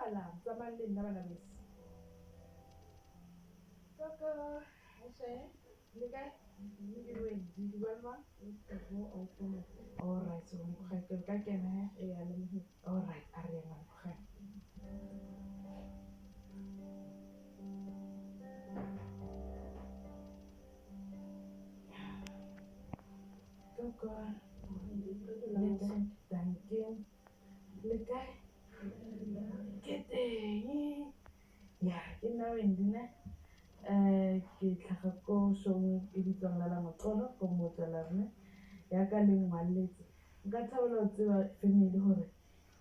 etsahalang tsamayang le nna bana beso kaka le kae di bua le mang alright so mokgeke ka kena alright a re yena mokgeke kaka thank you le kae ke teng ya ke nna Wendina ke tlhaga ko showng e bitswang Lala Moqolo ko motswala rona ya ka le ngwaletse nka thabela ho tseba family hore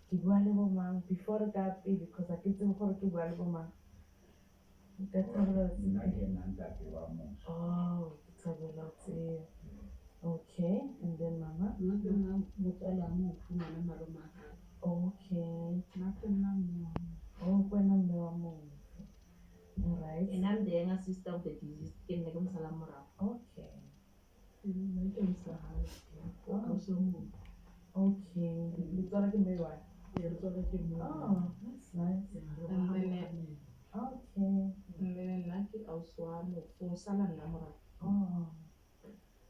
ke bua le bo mang before ka pele because ke tsebe gore ke bua le bo mang nka thabela ho tseba ke thabela ho tseba okay and then mama motswala mo fumana maloma okay kwena kwena mme wa mofu alright and I'm the younger sister of the deceased ke nne ke mosala morago okay nna ke mosagale okay le tswala ke mme wa that's nice okay mme nna ke ausi wa mofu o sala nna morago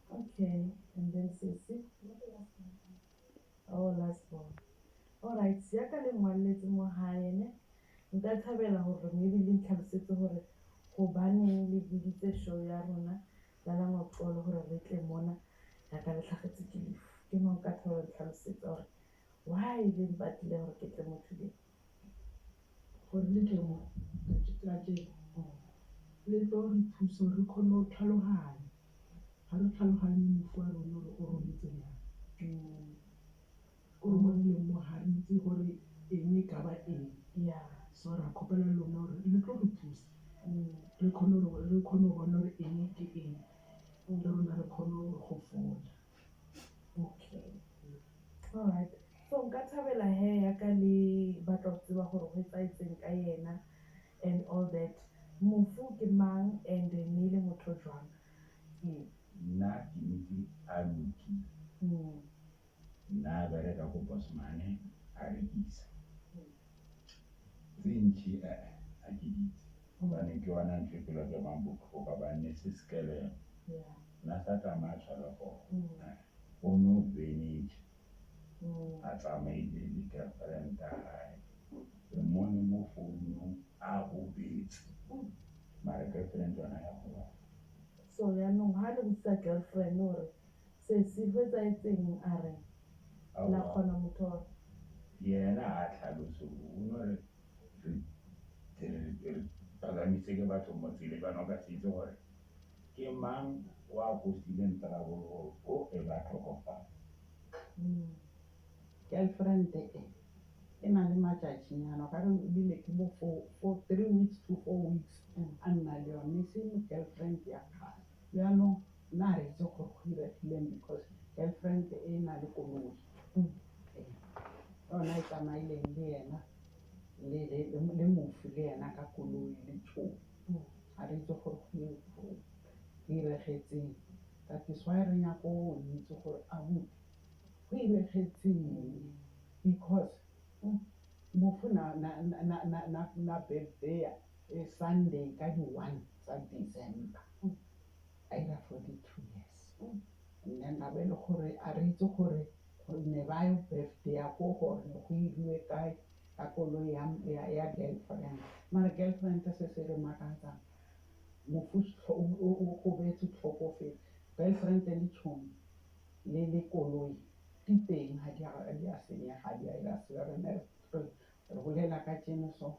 okay and then sisi last born alright ya ka le ngwaletse mo hae ne nka thabela hore maybe le ntlhalosetse hore hobaneng le biditse show ya rona Lala Moqolo hore re tle mona ya ka le tlhagetse ke lefu ke mo nka thabela ntlhalosetsa hore why le mpatlile hore ke tle mo today gore le tle mo ka tse le tlo re thusa re khone ho tlhalohanya ha re tlhalohanye mofu wa rona re o robetse yang ko mo le mo ha re itse gore eng ka ba eng so ra khopela lona hore le tlo re thusa re khone ho bona hore eng ke eng le rona re khone go fola okay alright so nka thabela he ya ka le batla ho tseba gore ho etsaetseng ka yena and all that mofu ke mang and ne le motho jwang nna ke itse a Luki nna bereka ko Bosmane a rekisa tse ntši a ke ditse bane ke wana ntho pelo ke mambotlho ka bane se skele nna sa tsamaya tshwara go o no benich a tsamaile le girlfriend a hae le mone mo founung a bobetse mara girlfriend yona ya go so yaanong ha le botsa girlfriend hore se fetsaetseng a re la kgona motho yena a tlhaloso o no re pagamitse ke batho mo tsile bana ka se itse gore ke mang wa go sileng travel o e ba tlhokofala girlfriend e na le matšatšinyana ka re bile ke mo for 3 weeks to 4 weeks a nna le yone se mo girlfriend ya kgale yaanong nna re itse gore go iregileng because girlfriend e na le koloi yona e tsamaileng le yena le mofu le yena ka koloi le tšhono ga re itse gore go iregetseng that is why re nyako go itse gore a go iregetseng because mofu na birthday Sunday ka di-1 tsa December a ira 42 years and then ra be le gore a re itse gore ne ba yo birthday ya ko gore go iriwe kae ka koloi ya girlfriend mara girlfriend se se re makatsang mofu go betse tlhokofetse girlfriend le tšhono le koloi di teng ha di a senyega di a ira se re ne re bolela ka tšeno so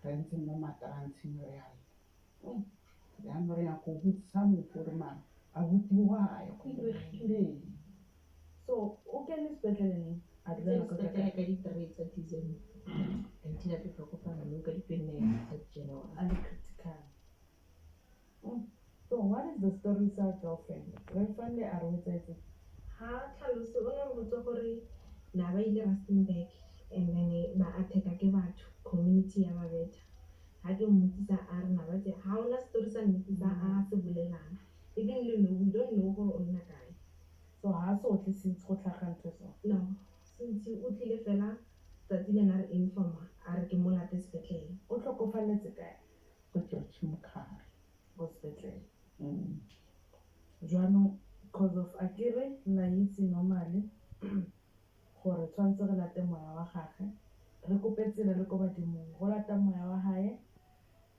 re ntse mo matranseng real yaanong re ya go botsisa mofu re mara a botiwa go iregileng so o kene sepetleleng a sepetlele ka di-3 tsa December until a tlhokofala mo ka di-20 tsa January a le critical so what is the story sa girlfriend le a re etsaetse ha tlhalose o ne re botse gore na ba ile Rustenburg and then ba attack ke batho community ya ba betha ha ke mmotsisa a re na ba tse ha ona story sa nnete a se bolelang even le no we don't know gore o nna kae so ha so tle se go tlhaga ntho so no since o tlile fela tsatsi le na re informa a re ke mo late sepetlele. O tlhokofaletse kae? Go George Mukhari. Go sepetlele. Jaanong cause of a kere la itse normally gore tshwanetse re late moya wa gage, re kope tsela le ko badimong go lata moya wa gae,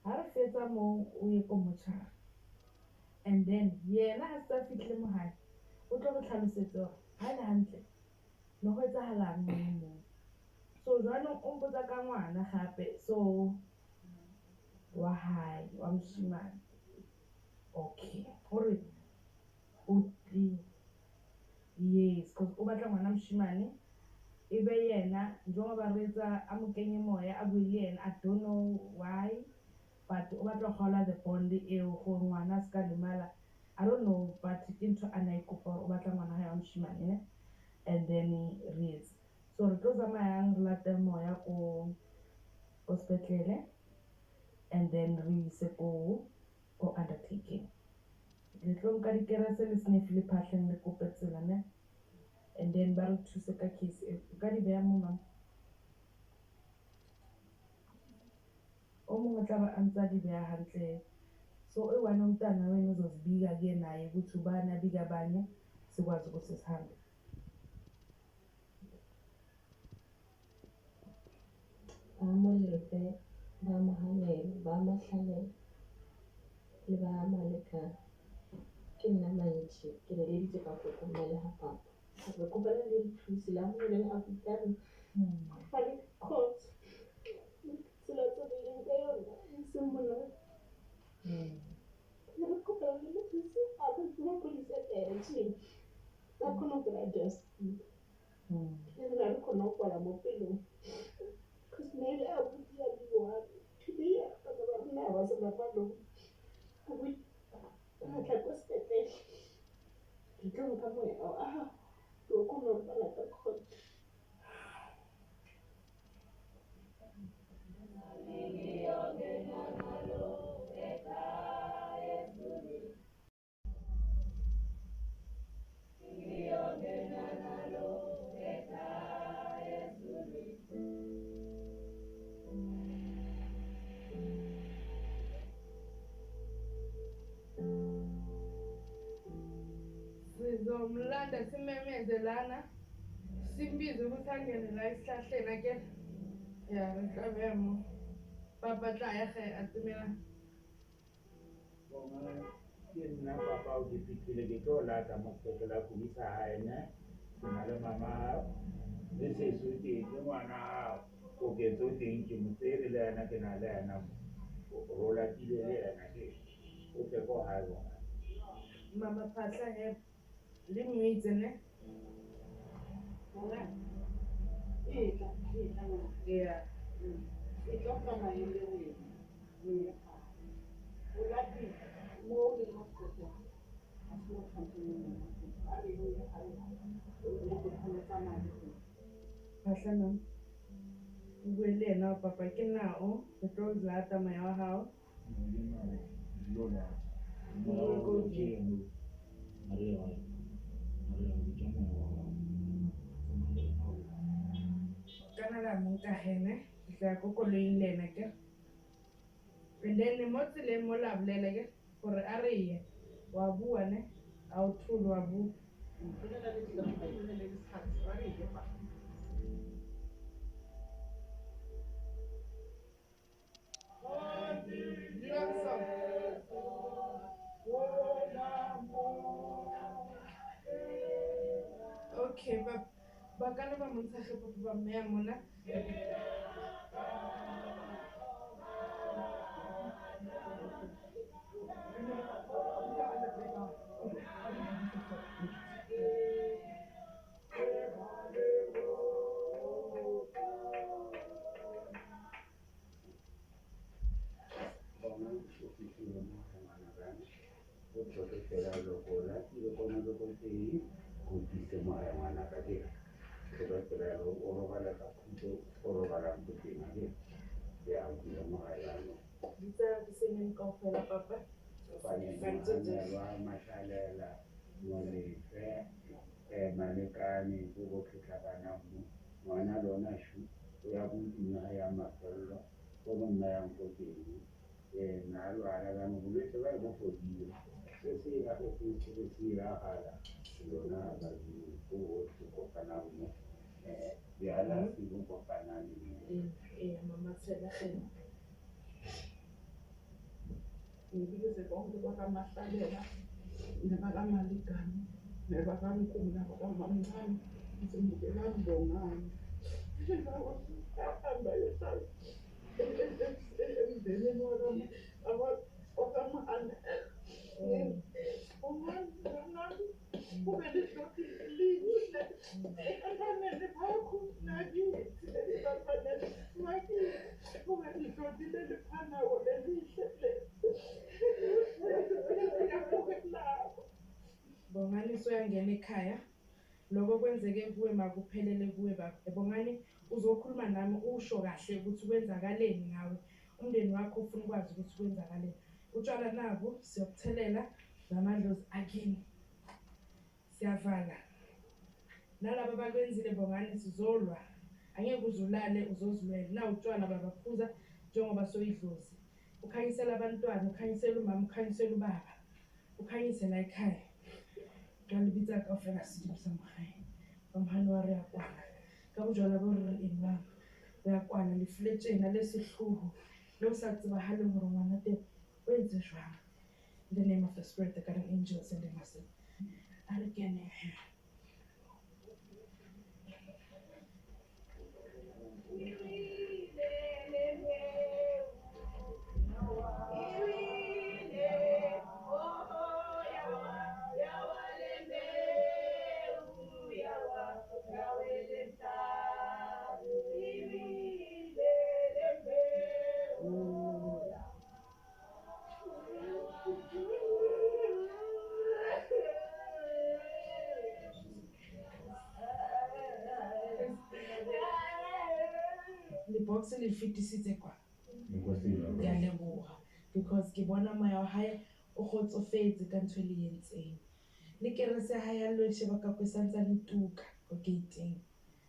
ga re fetsa mo o ye ko mochara, and then yena ga se a fitlhile mo gae o tlo go tlhalosetse gore ga le gantle le go etsagalang mo mong. So jaanong o mpotsa ka ngwana gape, so wa gae wa moshimane. Okay, gore yes, because o batla ngwana moshimane e be yena njengoba ba reetsa a mo kenye moya a bue le yena, I don't know why, but o batla go gaola the bond eo gore ngwana a se ka lemala, I don't know, but ke ntho a na e kopa gore o batla ngwana gae wa moshimane. And then re etse so re tlo tsamayang re late moya ko sepetlele, and then re ise ko undertaking. Le tlo nka dikerese le snefi le phatlheng le kope tsela ne, and then ba re thuse ka case e ka di beya mo mang o mongwe tla ba a ntse a di beya hantle. So one umntana wena uzozibika-ke naye ukuthi ubani abika abanye sikwazi ukuthi sihambe. Ba mo lete, ba mo hanela, ba mo hlalela le ba malekane. Ke nna mantši ke leleditse ka kokomele ga papa re kopela le thusi la mo le a butare fa le khotse tsela tse di leng ka yona e seng monate. Re kopela le thusi a go tsena police direction ba kgona go kry-a justice. Le rena re kgona go kwala mo pelong because maybe a botse ya di-one today bana ba rena ba sena malong tla kwa sepetlele ke tlo nka moya wa ke o kgona go bala ka kgotsa. Sizomlanda simemeze lana simbize ukuthi angene la esihlahleni akhe ya re tlabemo papa tla ya ge a tsemela ke nna papa o ke fitlhile ke tlo lata mo sepetlele ko isa gae ne ke na le mama le seso teng le ngwana gago koketso teng ke mo tsere le ena ke na le ena ro latile le ena ke o tle ko gae bona mama phahla he le moitse ne yeah phahla no o bue le ena wa papa ke nao re tlo lata moya wa gago kana la monka hene tla ko koloing le ena ke and then mo tseleng mo la bolela ke gore a re ye wa bua ne a o tholo wa bua okay ba kana ba montsha gape ba mmeya mona kaofela papa mahlalela molefe malekane ko go tlhotlha bana mo ngwana lona shu ya butina ya mafelo go nna yang go teng na lwana ka no bolwetse ba go fodile se se ya go se iragala lona ba go kopana mo di ala se go kopana le mama Selageng ngibike bonke bakamahlalela nabakaMalikane nebakaMkhulu nabakamamncane ngizobukela Mbongane ahamba ehlala emndenini wakama-Anel unganami kube lihloti lihle efanele phakho nakithi elifanele ngakithi kube lihloti leliphanayo lelihle Bongani soyangena ekhaya lokho kwenzeke kuwe makuphelele kuwe Bongani uzokhuluma nami usho kahle ukuthi kwenzakaleni ngawe umndeni wakho ufuna ukwazi ukuthi kwenzakaleni utshwala nabo siyokuthelela namadlozi akini siyavala nalabo bakwenzile Bongani sizolwa angeke uzulale uzozilwela na utshwala babaphuza njengoba soyidlozi ukhanyisela abantwana ukhanyisela umama ukhanyisela ubaba ukhanyise la ekhaya Galibitsa ka ofela sedimo sa magae bamhani wa re ya kwana ka bojala bo re enwang re ya kwana lefletšena le sehloho le o sa tsebagaleng gore ngwana teng o entse jwang in the name of the spirit the guardian angels and the master a re kene box le fetisitse kwa ke a leboga because ke bona moya wa hae o kgotsofetse ka ntho le yentseng le kerese ha ya lo sheba ka go santsa le tuka go gating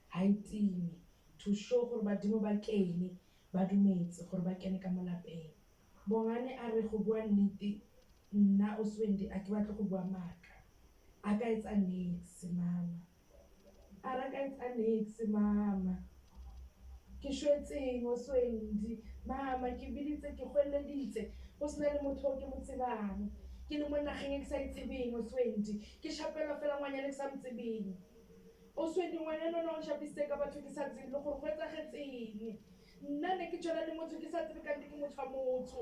ha itimi to show gore badimo ba kene ba dumetse gore ba kene ka molapeng Bongane a re go bua nnete nna o Swendi a ke batla go bua maaka a ka etsa next mama a ra ka etsa next mama ke shwetseng o Swendi mama ke biditse ke kgweleditse go sena le motho o ke mo tsebang ke le mo nageng e ke sa itsebeng o Swendi ke shapela fela ngwanyana ke sa mtsebeng o Swendi ngwanyana no shapiste ka batho ke sa tsebe le gore go etsagetseng nna ne ke tshwana le motho ke sa tsebe ka ke motho wa motho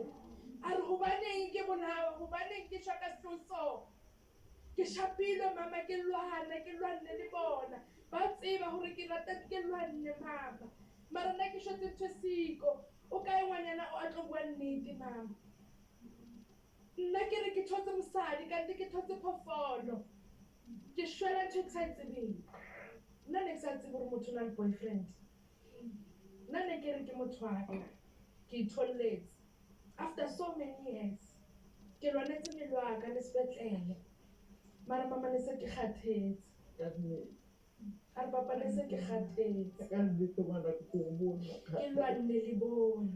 a re gobaneng ke bonawa gobaneng ke shaka setloso ke shapile mama ke lwanne le bona ba tseba gore ke rata ke lwanne mama mara nna ke shotse ntho siko o kae ngwanyana o a tlo bua nnete mama nna ke re ke thotse mosadi kante ke thotse phofolo ke shwela ntho ke sa tsebeng nna ne ke sa tsebe gore motho o na le boyfriend nna ne ke re ke motho wa ka ke itholletse after so many years ke lwanetse mmele wa ka le sepetlele mara mama ne se ke kgathetse a re papa ne se ke kgathetse ke lwanne le bone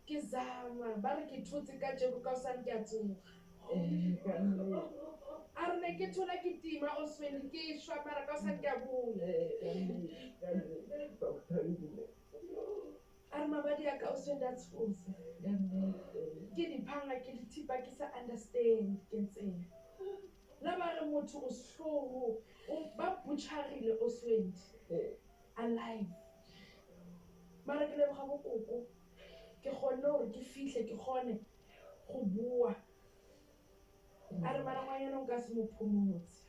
ke zama ba re ke thotse ka jeko ka o sane ke a tsoga a re ne ke thola ke tima o Swendi ke shwa mara ka o sane ke a bola a re mabadi a ka o Swendi a tshose ke diphanga ke dithipa ke sa understand ke ntseng la ba re motho o sehloho ba butcharile o Swendi alive mara ke leboga bokoko ke kgonne gore ke fihle ke kgone go bua a re mara ngwanyana o ka se mo phomotse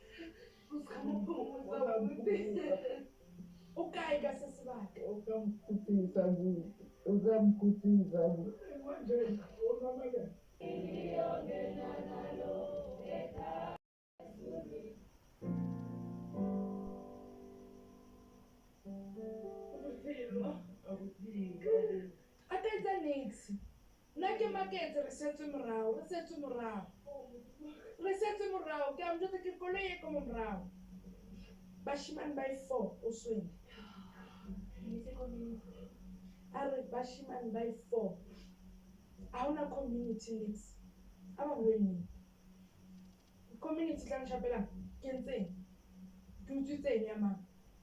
o kae ka se sebaka o ka mkhutsisa a ka etsa nix nna ke maketse re setse morago ke a mjotse ke koloi e ko mo morago bashimane ba 4 o swele a re bashimane ba 4 a hona community leads aba bueng community tla nshapela ke ntseng ke utswitseng ya mang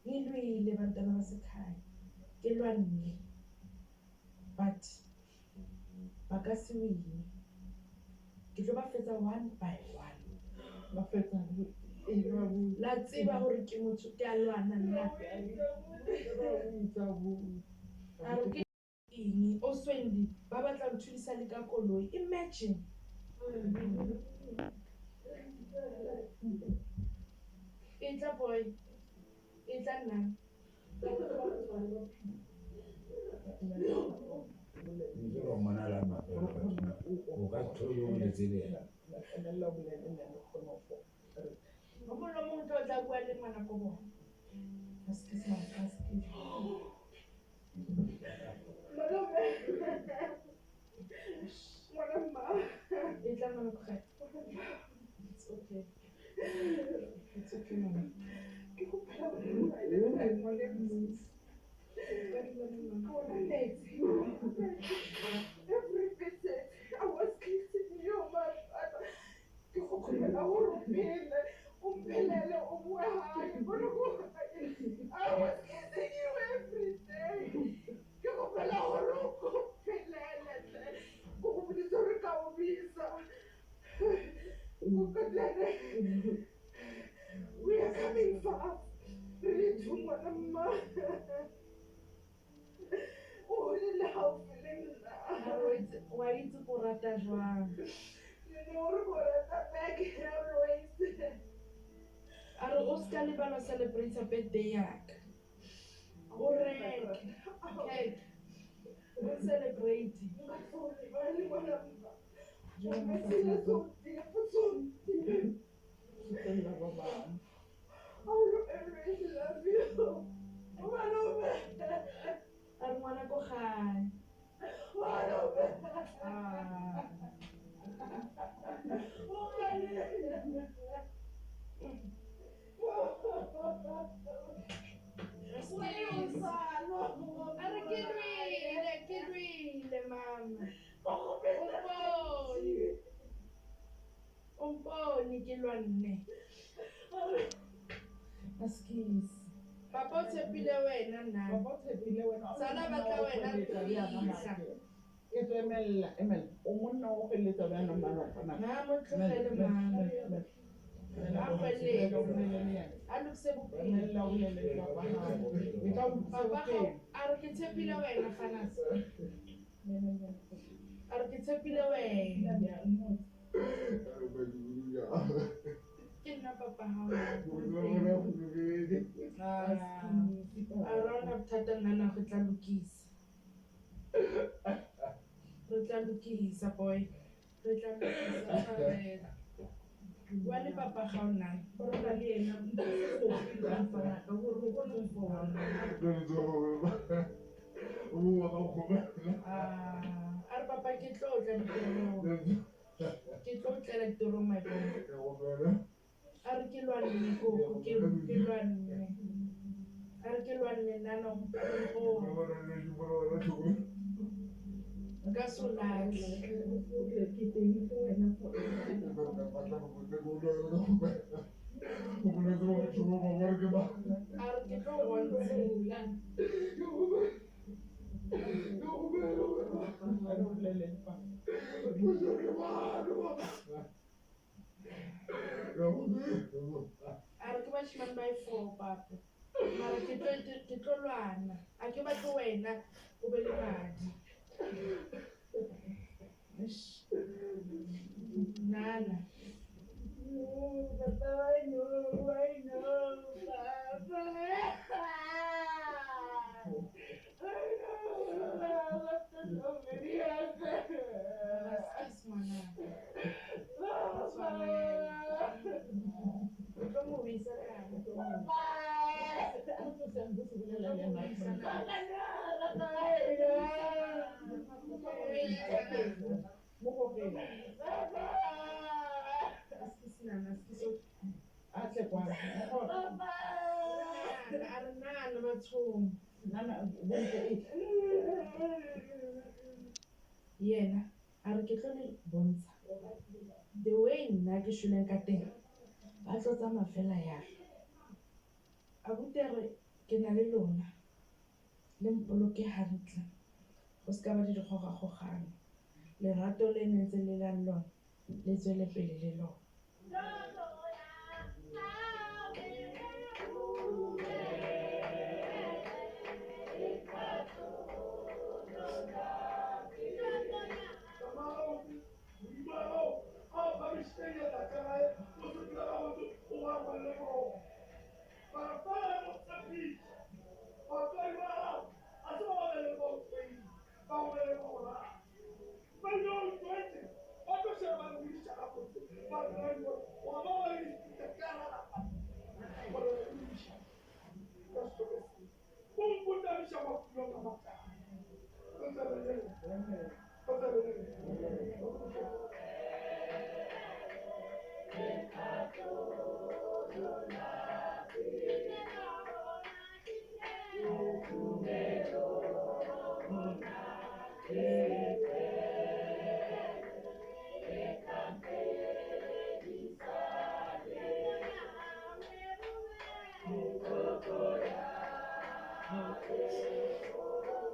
le lwile bantwana ba sekhaya ke lwanne but ba ka se wine ke tlo ba fetsa one by one ba fetsa la tseba hore ke motho ke a lwana nna a re ke eng o swendi ba batla ho thulisa le ka koloi imagine itla boy itla nna Ngizo mona la mafelo o ka thoyo le tsebela mo mong tlo tla bua le ngwana ko bona excuse me itla ngwana ko gae it's okay mama Every visit, I was kissing you, my father. I was kissing you every day. We are coming fast. wa itse go rata jwang a re o ska le bana celebrate birthday yaka o reke cake o celebrate a re ngwana ko gae ke lwile mama ompone ke lwanne askis papa o tshepile wena nna sana batla wena fihla ke emella o monna o feletsa bana mara kana na mo tlogele mama a kwele a lokse bophelo emella o le bana e ka papa a re ke tshepile wena fanase a re ke tshepile wena ke nna papa ha a rona bothata nna go tla lokisa re tla lokisa boy re tla lokisa wa le papa ga o nang rona le yena ka gore go go fona a re papa ke tlo tla ditorong my boy a re ke lwanne koko ke lwanne a re ke lwanne nana nka solatle a re ke tlo bontshe a re ke bashimane ba 4 papa mara ke tlo lwana a ke batle wena o be le madi nana bathong. Nana bontle e Yena a re ke tlo le bontsha the way nna ke shweleng ka teng ba tlo tsamaya fela yalo. Abuti a re ke na le lona le mpoloke hantle go se ka ba le dikgogakgogano, lerato le ne ntse le la lona le tswele pele le lona.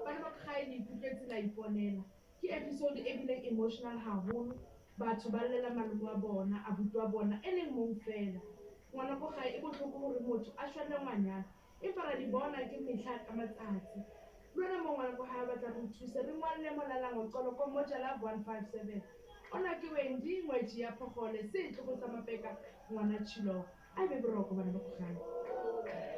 Bana ba kgae le ikutlwetse la iponela ke episode e bileng emotional haholo. Batho ba llela malome wa bona, abuti wa bona e leng mong fela. Ngwana ko gae e botlhoko gore motho a shwelle ngwanyana, empa ra di bona ke metlha ka matsatsi. Lwena mo ngwana ko gae batla re thuse re ngwalle Molala-Ngoxolo ko Moja Love 157 ona ke wendi ngwetši ya phogole se tlo go tsa mapeka ngwana tshilo a be boroko bana ba ko gae.